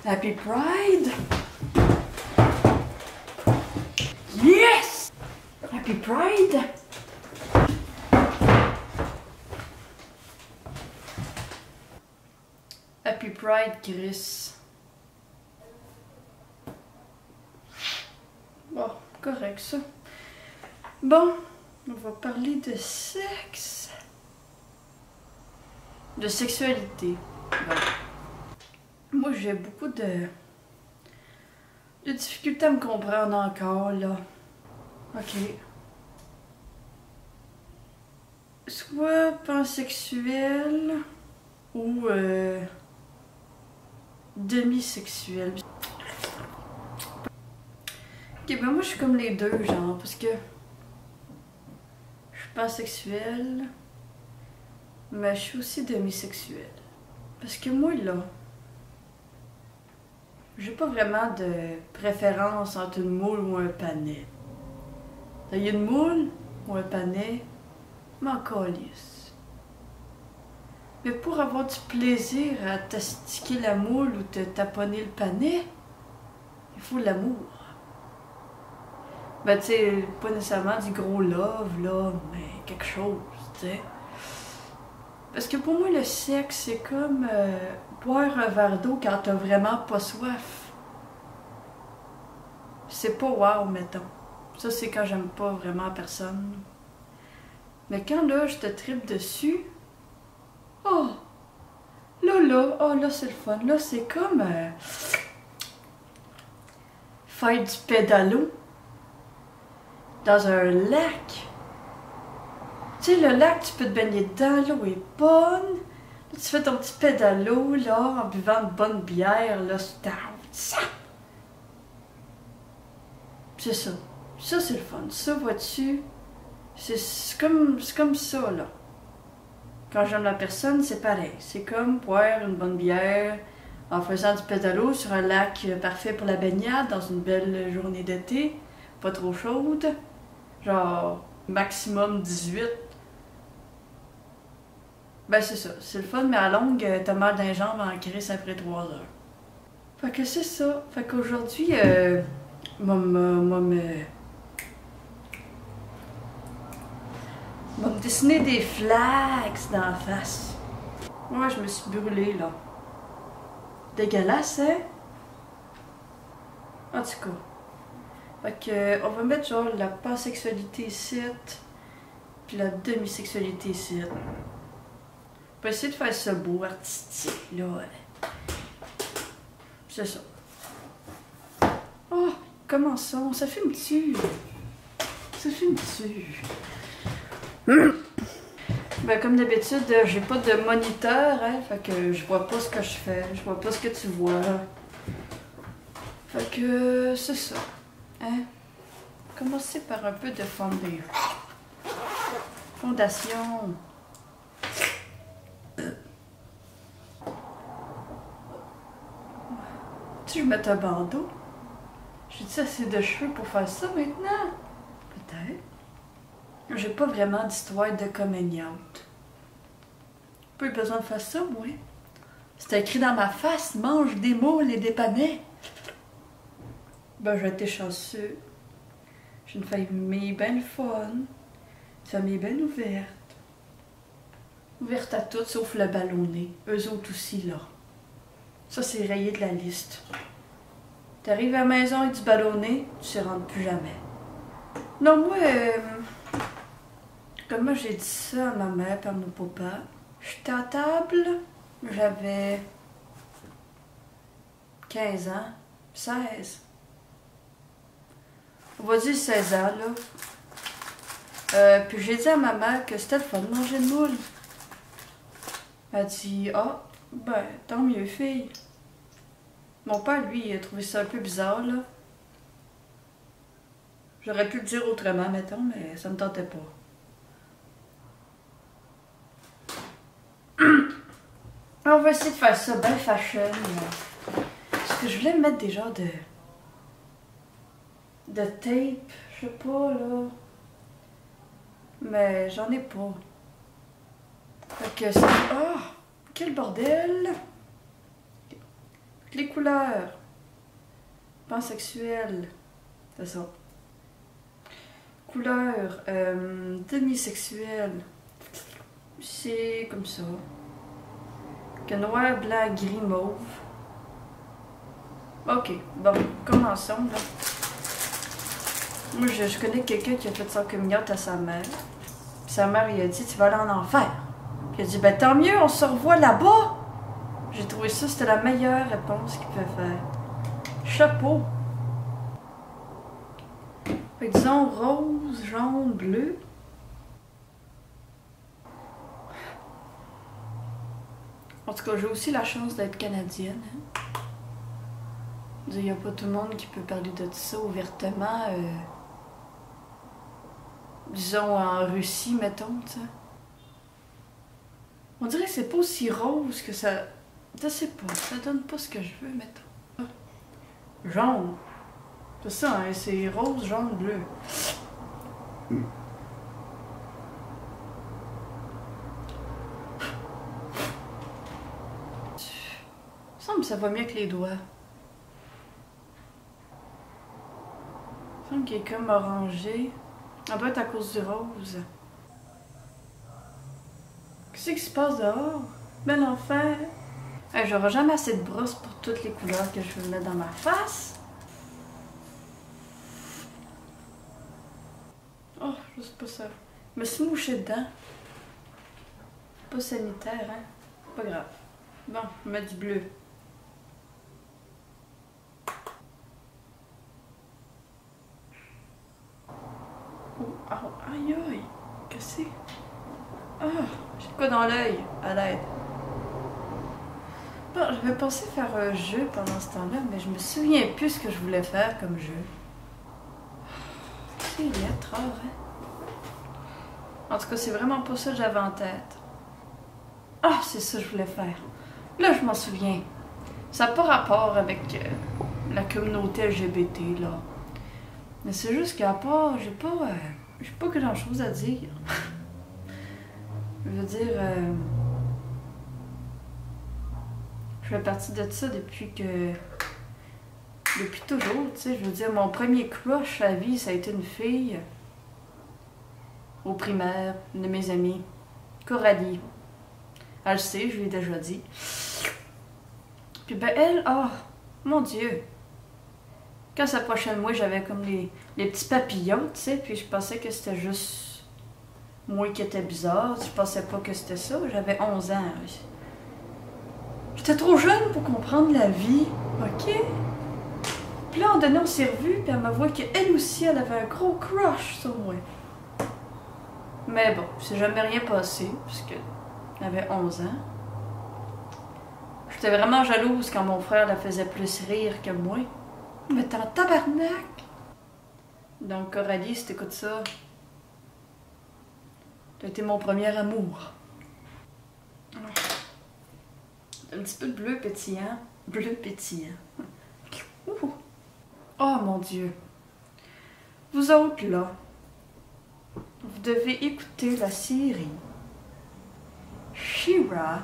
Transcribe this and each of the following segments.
Happy Pride! Yes! Happy Pride! Happy Pride, Chris. Bon, correct ça. Bon, on va parler de sexe. De sexualité. Bon. Moi, j'ai beaucoup de difficultés à me comprendre encore, là. Ok. Soit pansexuel ou demisexuel. Ok, ben moi, je suis comme les deux, genre, parce que je suis pansexuelle, mais je suis aussi demisexuelle. Parce que moi, là, j'ai pas vraiment de préférence entre une moule ou un panais. Il y a une moule ou un panais, m'en calisse. Mais pour avoir du plaisir à t'astiquer la moule ou te taponner le panais, il faut l'amour. Ben, tu sais, pas nécessairement du gros love, là, mais quelque chose, tu sais. Parce que pour moi, le sexe, c'est comme boire un verre d'eau quand t'as vraiment pas soif. C'est pas wow, mettons. Ça, c'est quand j'aime pas vraiment personne. Mais quand, là, je te tripe dessus, oh! Oh, là, c'est le fun. Là, c'est comme faire du pédalo dans un lac. Tu sais, le lac, tu peux te baigner dedans, l'eau est bonne. Là, tu fais ton petit pédalo, là, en buvant une bonne bière, là, ça. C'est ça. Ça, c'est le fun. Ça, vois-tu, c'est comme ça, là. Quand j'aime la personne, c'est pareil. C'est comme boire une bonne bière en faisant du pédalo sur un lac parfait pour la baignade dans une belle journée d'été, pas trop chaude, genre maximum 18. Ben c'est ça, c'est le fun, mais à longue, t'as mal dans les jambes en crise après 3 heures. Fait que c'est ça. Fait qu'aujourd'hui, m'a me dessiner des flags dans la face. Ouais, je me suis brûlée, là. Dégueulasse, hein? En tout cas. Fait que, on va mettre genre la pansexualité ici, puis la demisexualité ici. On va essayer de faire ça beau, artistique, là. C'est ça. Oh, comment ça? Ça filme-tu? Ça filme-tu? Ben, comme d'habitude, j'ai pas de moniteur, hein, fait que je vois pas ce que je fais, je vois pas ce que tu vois. Fait que c'est ça. Hein? Commencer par un peu de fondation. Tu veux mettre un bandeau? J'ai-tu assez de cheveux pour faire ça maintenant? Peut-être. J'ai pas vraiment d'histoire de coming out. Pas eu besoin de faire ça, moi. C'était écrit dans ma face, mange des moules et des panais. Ben, j'ai été chanceux. J'ai une famille bien fun. Une famille bien ouverte. Ouverte à toutes, sauf le ballonné. Eux autres aussi, là. Ça, c'est rayé de la liste. T'arrives à la maison avec du ballonné, tu ne rentres plus jamais. Non, moi, comme moi j'ai dit ça à ma mère et à mon papa, j'étais à table, j'avais 15 ans, 16. On va dire 16 ans, là. Puis j'ai dit à ma mère que c'était le fun de manger une moule. Elle a dit, ah, ben, tant mieux, fille. Mon père, lui, il a trouvé ça un peu bizarre, là. J'aurais pu le dire autrement, mettons, mais ça me tentait pas. On va essayer de faire ça bien fashion. Parce que je voulais mettre des genres de tape, je sais pas, là. Mais j'en ai pas. Fait que c'est... Oh! Quel bordel! Les couleurs. Pansexuel. C'est ça. Couleur. Demisexuel. C'est comme ça. Que noir, blanc, gris, mauve. Ok, bon, commençons là. Moi, je connais quelqu'un qui a fait sa communauté à sa mère. Puis sa mère, il a dit, tu vas aller en enfer. Puis il a dit, ben tant mieux, on se revoit là-bas. J'ai trouvé ça, c'était la meilleure réponse qu'il pouvait faire. Chapeau. Fait que disons rose, jaune, bleu. En tout cas, j'ai aussi la chance d'être canadienne. Hein? Il n'y a pas tout le monde qui peut parler de ça ouvertement. Disons en Russie, mettons, tu sais. On dirait que c'est pas aussi rose que ça. Je sais pas, ça donne pas ce que je veux, mettons. Jaune. C'est ça, hein, c'est rose, jaune, bleu. Il me semble que ça va mieux que les doigts. Il me semble qu'il est comme orangé. Ça doit être à cause du rose. Qu'est-ce qui se passe dehors? Bel enfer! Hey, j'aurai jamais assez de brosse pour toutes les couleurs que je veux mettre dans ma face. Oh, je sais pas ça. Je me suis mouchée dedans. Pas sanitaire, hein? Pas grave. Bon, je vais mettre du bleu. Oh, aïe aïe! Qu'est-ce que c'est? Ah, j'ai quoi dans l'œil? À l'aide. Bon, j'avais pensé faire un jeu pendant ce temps-là, mais je me souviens plus ce que je voulais faire comme jeu. C'est laid, rare, hein? En tout cas, c'est vraiment pas ça que j'avais en tête. Ah, c'est ça que je voulais faire. Là, je m'en souviens. Ça n'a pas rapport avec la communauté LGBT, là. Mais c'est juste qu'à part, j'ai pas grand-chose à dire. Je veux dire, je fais partie de ça depuis toujours, tu sais. Je veux dire, mon premier crush à vie, ça a été une fille. Au primaire, une de mes amies. Coralie. Elle le sait, je lui ai déjà dit. Puis ben elle, oh, mon Dieu. Quand ça approchait de moi, j'avais comme les petits papillons, tu sais, puis je pensais que c'était juste moi qui était bizarre. Je pensais pas que c'était ça. J'avais 11 ans. J'étais trop jeune pour comprendre la vie, ok? Puis là, en donnant, on s'est revus, puis elle m'avoue qu'elle aussi, elle avait un gros crush sur moi. Mais bon, c'est jamais rien passé, puisque j'avais 11 ans. J'étais vraiment jalouse quand mon frère la faisait plus rire que moi. Mais t'es en tabarnak! Donc, Coralie, si t'écoutes ça, t'as été mon premier amour. Un petit peu de bleu pétillant. Bleu pétillant. Ouh. Oh mon Dieu! Vous autres, là, vous devez écouter la série She-Ra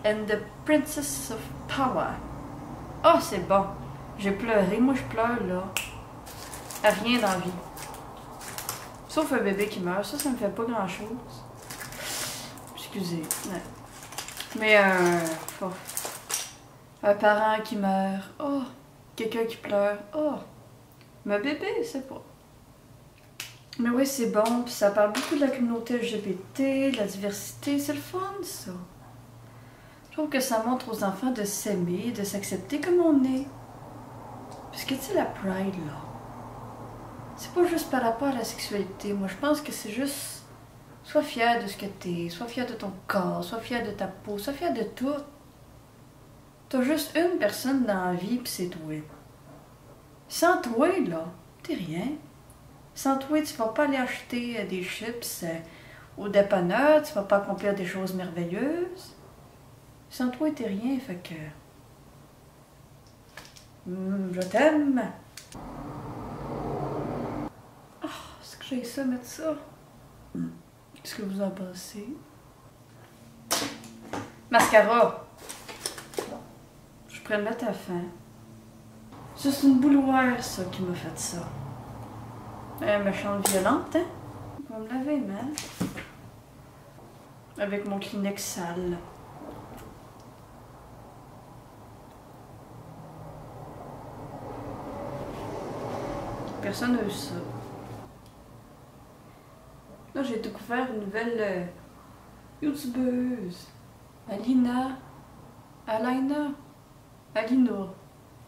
and the Princess of Power. Oh, c'est bon. J'ai pleuré. Moi, je pleure, là. À rien dans la vie. Sauf un bébé qui meurt. Ça me fait pas grand-chose. Excusez. Ouais. Mais un parent qui meurt. Oh. Quelqu'un qui pleure. Oh. Mais bébé, c'est pas. Mais oui, c'est bon. Puis ça parle beaucoup de la communauté LGBT, de la diversité. C'est le fun, ça. Je trouve que ça montre aux enfants de s'aimer, de s'accepter comme on est. Parce que tu sais, la pride, là, c'est pas juste par rapport à la sexualité. Moi, je pense que c'est juste... Sois fier de ce que t'es, sois fier de ton corps, sois fier de ta peau, sois fier de tout. T'as juste une personne dans la vie, pis c'est toi. Sans toi, là, t'es rien. Sans toi, tu vas pas aller acheter des chips au dépanneur, tu vas pas accomplir des choses merveilleuses. Sans toi, t'es rien, fait que... je t'aime. Oh, est-ce que j'ai ça, mettre ça? Qu'est-ce que vous en pensez? Mascara. Je pourrais le mettre à fin. Ça, c'est une bouloire, ça, qui m'a fait ça. Elle me chante violente, hein? On va me laver les mains. Avec mon Kleenex sale. Personne n'a eu ça. Là, j'ai découvert une nouvelle youtubeuse. Alina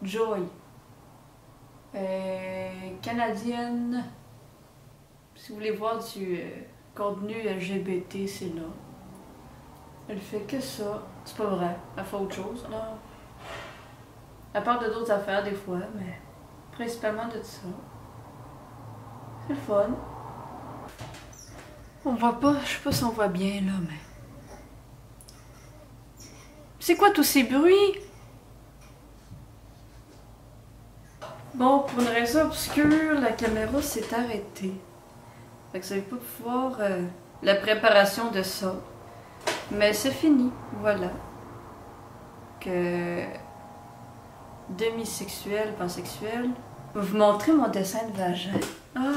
Joy. Canadienne. Si vous voulez voir du contenu LGBT, c'est là. Elle fait que ça. C'est pas vrai. Elle fait autre chose, là. Elle parle de d'autres affaires, des fois, mais principalement de ça. C'est le fun. On voit pas, je sais pas si on voit bien, là, mais... C'est quoi tous ces bruits? Bon, pour une raison obscure, la caméra s'est arrêtée. Fait que vous allez pas pouvoir la préparation de ça. Mais c'est fini, voilà. Que demi-sexuel, pansexuel. Je vais vous montrer mon dessin de vagin. Ah,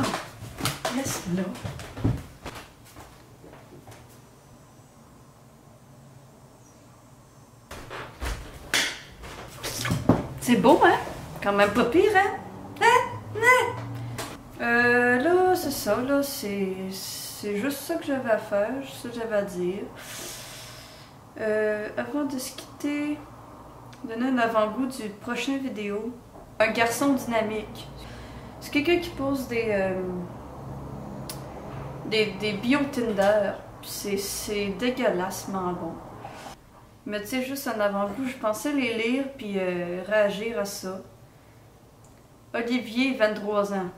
laisse-le. C'est beau, hein? Quand même pas pire, hein? Là, c'est ça, là, c'est juste ça que j'avais à faire, juste ça que j'avais à dire. Avant de se quitter, donner un avant-goût du prochain vidéo. Un garçon dynamique. C'est quelqu'un qui pose des bio Tinder, puis c'est dégueulassement bon. Mais tu sais, juste un avant-goût, je pensais les lire puis réagir à ça. Olivier, 23 ans.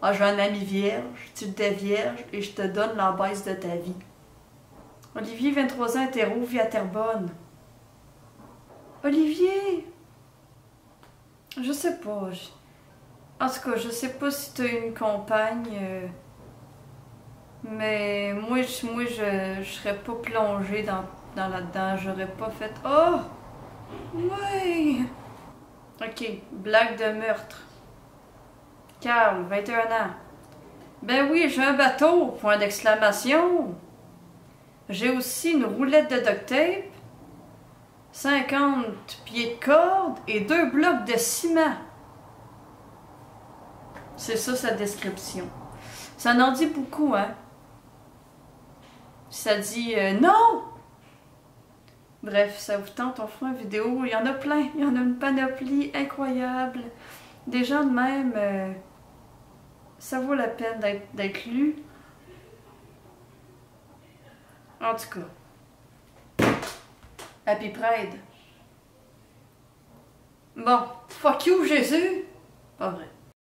Ah, j'ai un ami vierge, tu te vierge et je te donne la baisse de ta vie. Olivier, 23 ans, hétéro, vit à Terrebonne. Olivier! Je sais pas. En tout cas, je sais pas si t'as une compagne. Mais moi, je serais pas plongée dans là-dedans. J'aurais pas fait. Oh! Oui! Ok, blague de meurtre. Carl, 21 ans. Ben oui, j'ai un bateau, point d'exclamation. J'ai aussi une roulette de duct tape, 50 pieds de corde et 2 blocs de ciment. C'est ça sa description. Ça en dit beaucoup, hein? Ça dit non! Bref, ça vous tente, on fera une vidéo. Il y en a plein. Il y en a une panoplie incroyable. Des gens de même, ça vaut la peine d'être lu. En tout cas. Happy Pride. Bon, fuck you, Jésus! Pas vrai.